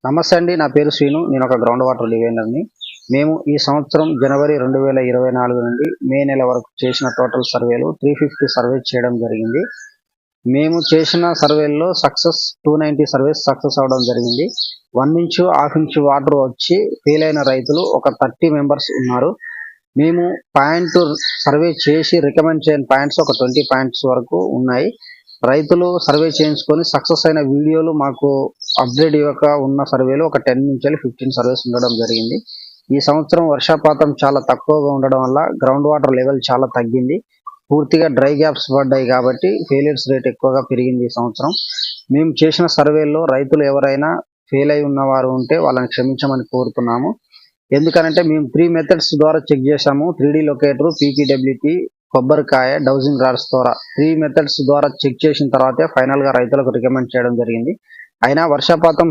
నమస్తే అండి. నా పేరు శ్రీను. నేను ఒక గ్రౌండ్ వాటర్ డివైనర్ని. మేము ఈ సంవత్సరం జనవరి 2024 నుండి మే నెల వరకు చేసిన టోటల్ సర్వేలు 350 సర్వేస్ చేయడం జరిగింది. మేము చేసిన సర్వేల్లో 290 సర్వేస్ సక్సెస్ అవ్వడం జరిగింది. 1 ఇంచు, హాఫ్ ఇంచు వాటర్ వచ్చి ఫెయిల్ అయిన రైతులు ఒక 30 మెంబర్స్ ఉన్నారు. మేము సర్వే చేసి రికమెండ్ చేయని పాయింట్స్ ఒక 20 పాయింట్స్ వరకు ఉన్నాయి. రైతులు సర్వే చేయించుకొని సక్సెస్ అయిన వీడియోలు మాకు అప్డేట్ ఇవ్వక ఉన్న సర్వేలు ఒక 10 నుంచి 15 సర్వేస్ ఉండడం జరిగింది. ఈ సంవత్సరం వర్షపాతం చాలా తక్కువగా ఉండడం వల్ల గ్రౌండ్ వాటర్ లెవెల్ చాలా తగ్గింది. పూర్తిగా డ్రై గ్యాప్స్ పడ్డాయి కాబట్టి ఫెయిలియర్స్ రేట్ ఎక్కువగా పెరిగింది ఈ సంవత్సరం. మేము చేసిన సర్వేల్లో రైతులు ఎవరైనా ఫెయిల్ అయి ఉన్నవారు ఉంటే వాళ్ళని క్షమించమని కోరుతున్నాము. ఎందుకనంటే మేము 3 మెథడ్స్ ద్వారా చెక్ చేశాము. 3D లొకేటర్, పీపీడబ్ల్యూపీ, కొబ్బరికాయ, డౌజింగ్ రాడ్స్ ద్వారా 3 మెథడ్స్ ద్వారా చెక్ చేసిన తర్వాతే ఫైనల్గా రైతులకు రికమెండ్ చేయడం జరిగింది. అయినా వర్షపాతం